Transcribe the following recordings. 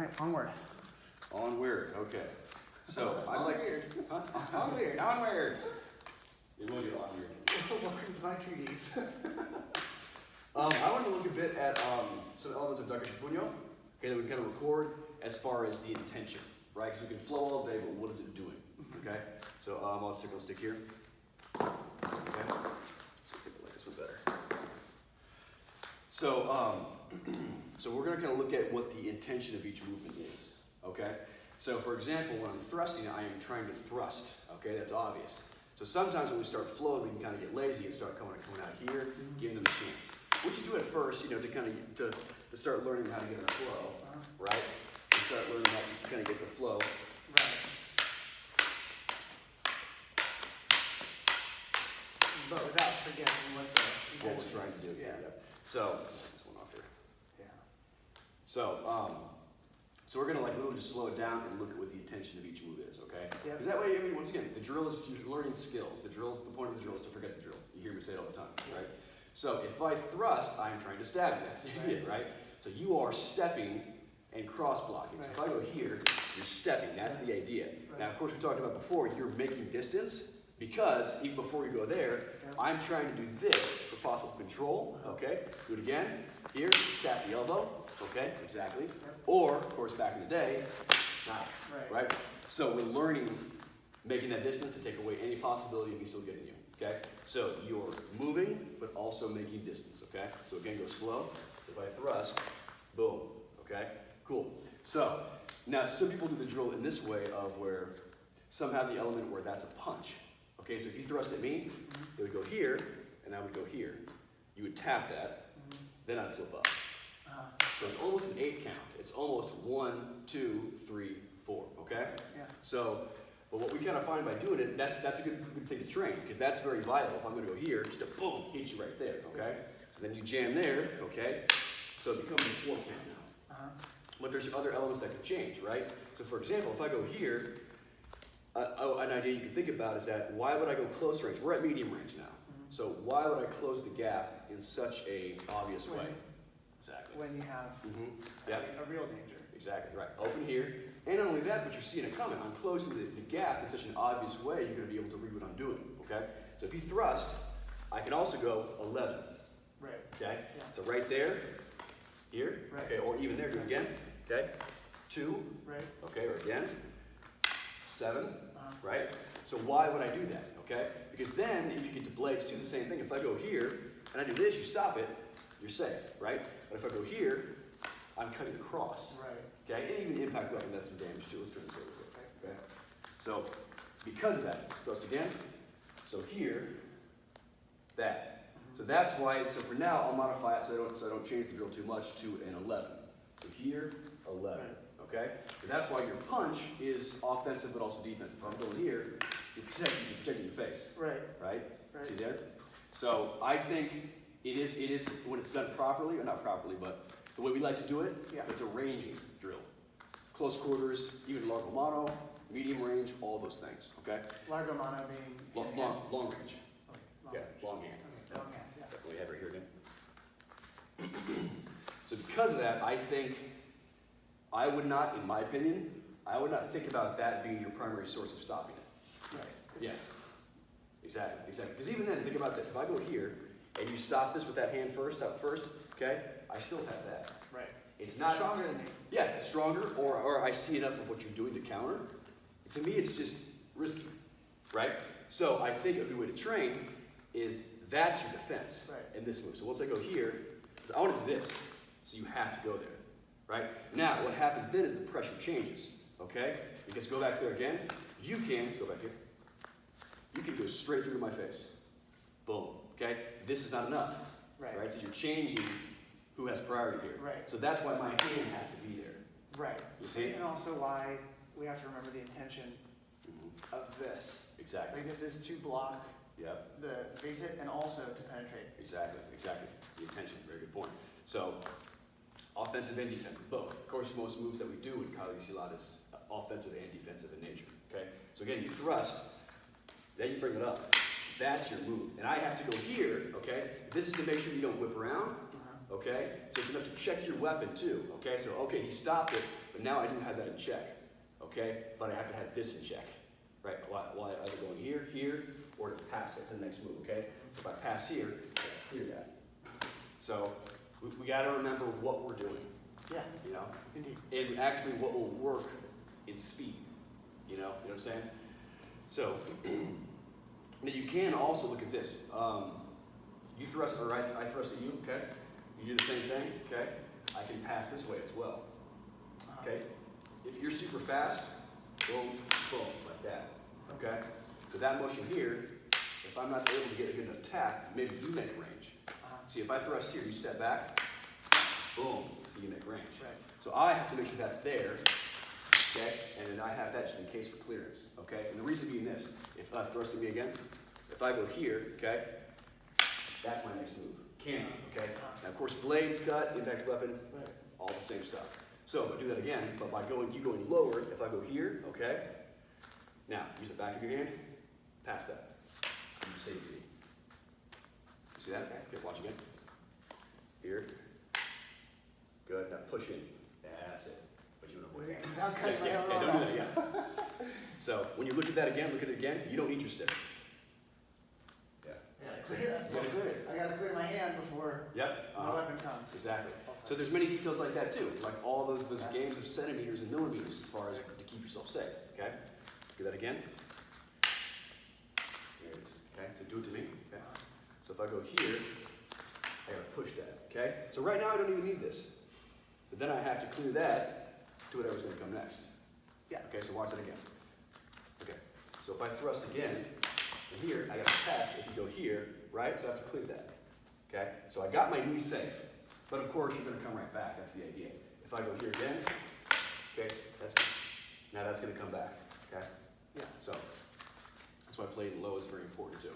right, onward. Onward, okay. So I'd like Onward. Huh? Onward. Onward. It will get onward. Welcome to my treatise. I want to look a bit at some elements of Dikup Puno, okay, that we can kind of record as far as the intention, right? Because we can flow all day, but what is it doing? Okay. So I'll stick on stick here. Okay. Let's take it like this one better. So so we're going to kind of look at what the intention of each movement is. Okay. So for example, when I'm thrusting, I am trying to thrust. Okay, that's obvious. So sometimes when we start flowing, we can kind of get lazy and start coming out here, giving them a chance. What you do at first, you know, to kind of to start learning how to get in a flow, right? To start learning how to kind of get the flow. Right. But without forgetting what We're trying to do. Yeah. So this one off here. Yeah. So so we're gonna like literally just slow it down and look at what the intention of each move is. Okay. Yeah. Because that way, I mean, once again, the drill is learning skills. The point of the drill is to forget the drill. You hear me say it all the time, right? So if I thrust, I'm trying to stab you. That's the idea, right? So you are stepping and cross blocking. So if I go here, you're stepping. That's the idea. Right. Now, of course, we talked about before, you're making distance because even before you go there, I'm trying to do this for possible control. Okay? Do it again. Here, tap the elbow. Okay? Exactly. Or, of course, back in the day, knife. Right? So we're learning, making that distance to take away any possibility of me still getting you. Okay? So you're moving, but also making distance. Okay? So again, go slow. If I thrust, boom. Okay? Cool. So now some people do the drill in this way of where some have the element where that's a punch. Okay? So if you thrust at me, it would go here, and I would go here. You would tap that, then I'd flip up. So it's almost an 8 count. It's almost 1, 2, 3, 4. Okay? Yeah. So, but what we kind of find by doing it, that's a good thing to train, because that's very vital. If I'm going to go here, just a boom, hit you right there, okay? And then you jam there, okay? So it becomes a 4 count now. But there's other elements that can change, right? So for example, if I go here, an idea you can think about is that why would I go close range? We're at medium range now. So why would I close the gap in such a obvious way? Exactly. When you have a real danger. Exactly, right. Open here. And not only that, but you're seeing it coming. I'm closing the gap in such an obvious way, you're going to be able to read what I'm doing, okay? So if you thrust, I can also go 11. Right. Okay? Yeah. So right there, here, right. Okay, or even there, do it again, okay? 2, right. Okay, or again, 7, right? So why would I do that, okay? Because then, if you get to blades, do the same thing. If I go here, and I do this, you stop it, you're safe, right? But if I go here, I'm cutting across. Right. Okay, and even the impact weapon does some damage too. Let's turn this over real quick. Okay. So because of that, thrust again. So here, that. So that's why. So for now, I'll modify it so I don't change the drill too much to an 11. So here, 11. Okay. So that's why your punch is offensive but also defensive. If I'm going here, you're protecting your face. Right. Right. See there. So I think it is when it's done properly, or not properly, but the way we like to do it, it's a ranging drill. Close quarters, even largo mono, medium range, all those things, okay? Largo mono being? Long range. Okay, long hand. Okay, long hand, yeah. Definitely have it here again. So because of that, I think I would not, in my opinion, I would not think about that being your primary source of stopping it. Right. Yeah, exactly. Because even then, think about this. If I go here, and you stop this with that hand first, up first, okay? I still have that. Right. It's not stronger than me. Yeah, it's stronger, or I see enough of what you're doing to counter. To me, it's just risky, right? So I think a good way to train is that's your defense in this move. So once I go here, I want to do this, so you have to go there, right? Now, what happens then is the pressure changes, okay? Because go back there again, you can, go back here, you can go straight through to my face. Boom, okay? This is not enough, right? So you're changing who has priority here. Right. So that's why my hand has to be there. Right. You see? And also why we have to remember the intention of this. Exactly. Like this is to block the face hit and also to penetrate. Exactly. The intention, very good point. So, offensive and defensive, both. Of course, most moves that we do in Kali Silat is offensive and defensive in nature, okay? So again, you thrust, then you bring it up. That's your move. And I have to go here, okay? This is to make sure you don't whip around, okay? So it's enough to check your weapon too, okay? So, okay, he stopped it, But now I do have that in check, okay? But I have to have this in check, right? While I either going here, here, or to pass it to the next move, okay? If I pass here, I gotta clear that. So we gotta remember what we're doing, Yeah, you know? indeed. And actually what will work in speed, you know what I'm saying? So, now you can also look at this. You thrust, or I thrust at you, okay? You do the same thing, okay? I can pass this way as well, okay? If you're super fast, boom, boom, like that, okay? So that motion here, if I'm not able to get a good enough tap, maybe you make range. See, if I thrust here, you step back, boom, you make range. Right. So I have to make sure that's there, okay? And then I have that just in case for clearance, okay? And the reason being this, if thrusting me again, if I go here, okay, that's my next move. Can, okay? Now, of course, blade, cut, impact weapon, Right. all the same stuff. So I do that again, but by you going lower, if I go here, okay? Now, use the back of your hand, pass that. You save me. You see that? Okay, watch again. Here. Good, now push in. That's it. But you don't Wait, I'm cutting my own don't do that, arm. yeah. So when you look at that again, look at it again, you don't need your stick. Yeah. Yeah, You gotta clear it. I gotta clear my hand before Yep. my weapon comes. Exactly. So there's many details like that too, like all those games of centimeters and millimeters as far as to keep yourself safe, okay? Do that again. There it is, okay? So do it to me, okay? So if I go here, I gotta push that, okay? So right now I don't even need this. So then I have to clear that to whatever's gonna come next. Yeah. Okay, so watch it again. Okay, so if I thrust again, and here, I gotta pass if you go here, right? So I have to clear that, okay? So I got my knee safe. But of course, you're going to come right back. That's the idea. If I go here again, okay, now that's going to come back, okay? Yeah. So that's why playing low is very important too,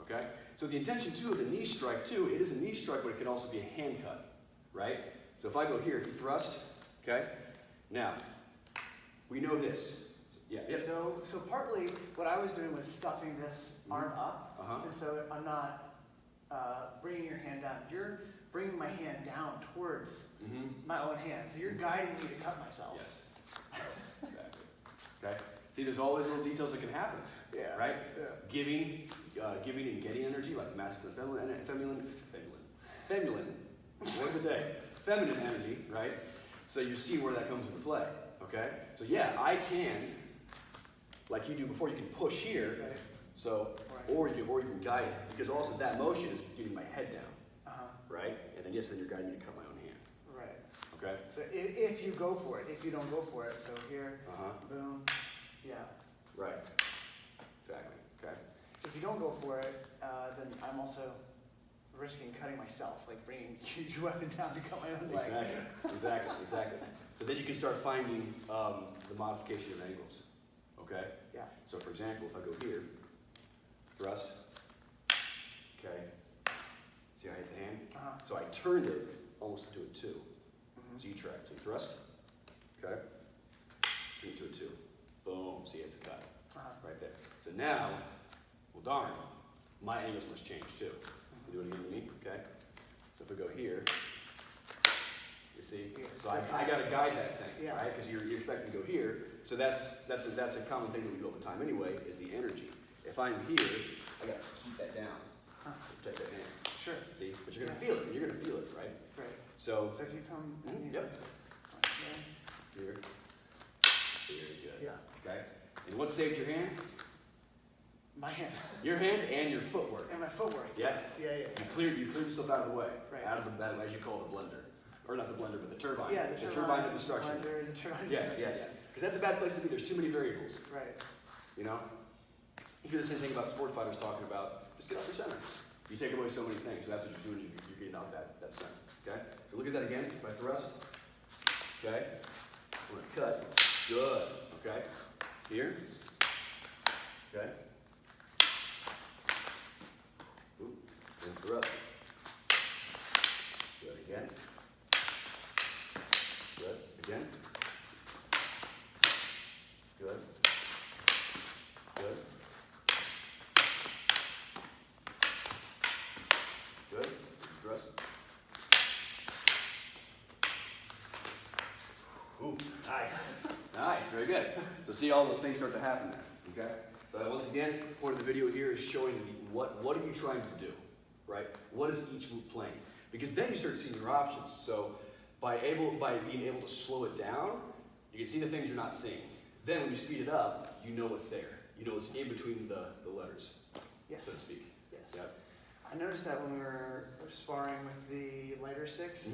okay? So the intention too of the knee strike too, it is a knee strike, but it can also be a hand cut, right? So if I go here, if you thrust, okay? Now, we know this. Yeah, yes. So partly what I was doing was stuffing this arm up, and so I'm not bringing your hand down. You're bringing my hand down towards my own hand. So you're guiding me to cut myself. Yes. Exactly. Okay. See, there's always little details that can happen. Yeah. Right. Yeah. Giving and getting energy, like masculine, feminine. Word of the day. Feminine energy, right? So you see where that comes into play. Okay. So yeah, I can, like you do before, you can push here. Right. So, Right. or you can guide it, because also that motion is getting my head down. Right? And then yes, then you're guiding me to cut my own hand. Right. Okay? So if you go for it, if you don't go for it, so here, boom, yeah. Right. Exactly. Okay. If you don't go for it, then I'm also risking cutting myself, like bringing your weapon down to cut my own leg. Exactly. So then you can start finding the modification of angles. Okay? Yeah. So for example, if I go here, thrust, okay, see how I hit the hand? So I turned it almost into a 2. So you try it. So you thrust, okay, into a 2. Boom, see it's a cut, right there. So now, well darn, my angles must change too. You do it again to me, okay? So if we go here, you see, so I got to guide that thing, right? Because you're expecting to go here. So that's a common thing that we do all the time anyway, is the energy. If I'm here, I got to keep that down, protect that hand. Sure. See, but you're gonna feel it. You're gonna feel it, right? Right. So if you come, yep. Yeah. Here. Very good. Yeah. Okay. And what saved your hand? My hand. Your hand and your footwork. And my footwork. Yeah. Yeah. You cleared yourself out of the way. Right. Out of the, as you call it, the blender, or not the blender, but the turbine. Yeah, the turbine of destruction. Blender, the turbine. Yes. Because that's a bad place to be. There's too many variables. Right. You know. You hear the same thing about sport fighters talking about. Just get off your center. You take away so many things, so that's what you're doing, you're getting out that center, okay? So look at that again, if I thrust, okay? I'm gonna cut, good, okay? Here, okay? Ooh, and thrust. Good, again. Good, again. Good. Good. Good. Thrust. Ooh, nice. Nice. Nice, very good. So see all those things start to happen there, okay? So once again, the point of the video here is showing you what are you trying to do, right? What is each move playing? Because then you start seeing your options. So by being able to slow it down, you can see the things you're not seeing. Then when you speed it up, you know what's there. You know what's in between the letters, Yes. so to speak. Yes. Yep. I noticed that when we were sparring with the lighter sticks,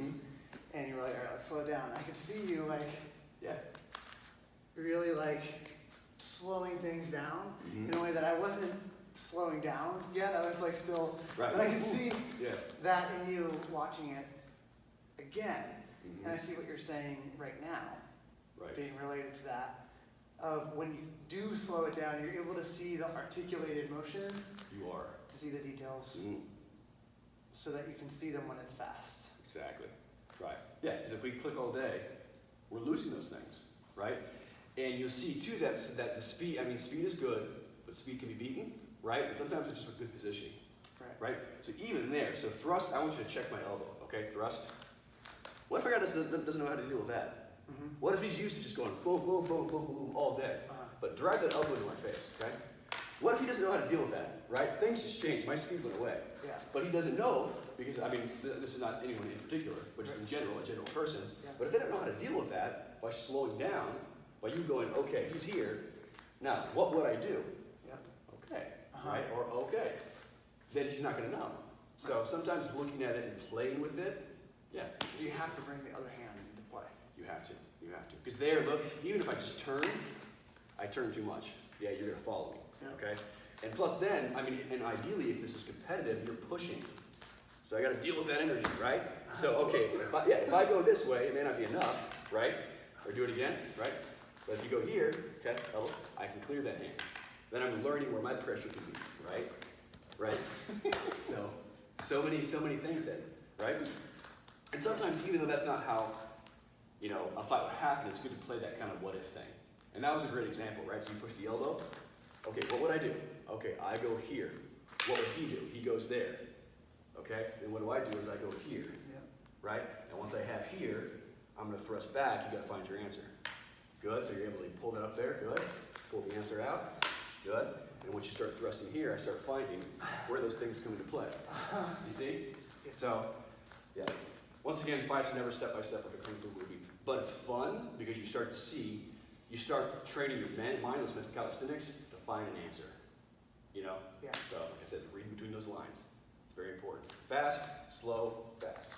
and you were like, all right, let's slow down. I could see you like, Yeah. really like slowing things down in a way that I wasn't slowing down yet. I was like still, Right. but I could see Yeah. that in you watching it again. And I see what you're saying right now, Right. being related to that, of when you do slow it down, you're able to see the articulated motions, You are. to see the details, so that you can see them when it's fast. Exactly. Right. Yeah, because if we click all day, we're losing those things, right? And you'll see too that the speed, I mean, speed is good, but speed can be beaten, right? And sometimes it's just with good positioning, right? So even there, so thrust, I want you to check my elbow, okay? Thrust. What if a guy doesn't know how to deal with that? What if he's used to just going boom, boom, boom, boom, boom all day? But drive that elbow into my face, okay? What if he doesn't know how to deal with that, right? Things just changed. My speed went away. Yeah. But he doesn't know, because, I mean, this is not anyone in particular, but just in general, a general person. Yeah. But if they don't know how to deal with that, by slowing down, by you going, okay, he's here, now, what would I do? Yeah. Okay, right? Or okay. Then he's not going to know. So sometimes looking at it and playing with it, yeah. So you have to bring the other hand into play. You have to. You have to. Because there, look, even if I just turn, I turn too much. Yeah, you're going to follow me. Yeah. Okay? And plus then, I mean, and ideally, if this is competitive, you're pushing. So I got to deal with that energy, right? So, okay, if I go this way, it may not be enough, right? Or do it again, right? But if you go here, okay, I can clear that hand. Then I'm learning where my pressure can be, right? Right? so many things then, right? And sometimes, even though that's not how, a fight would happen, it's good to play that kind of what if thing. And that was a great example, right? So you push the elbow. Okay, what would I do? Okay, I go here. What would he do? He goes there. Okay? Then what do? Is I go here. Yeah. Right? And once I have here, I'm going to thrust back. You got to find your answer. Good. So you're able to pull that up there. Good. Pull the answer out. Good. And once you start thrusting here, I start finding where those things come into play. You see? So, yeah. Once again, fights are never step by step like a kung fu movie. But it's fun because you start to see, you start training your mind, those mental calisthenics, to find an answer. Yeah. So, like I said, read between those lines. It's very important. Fast, slow, fast.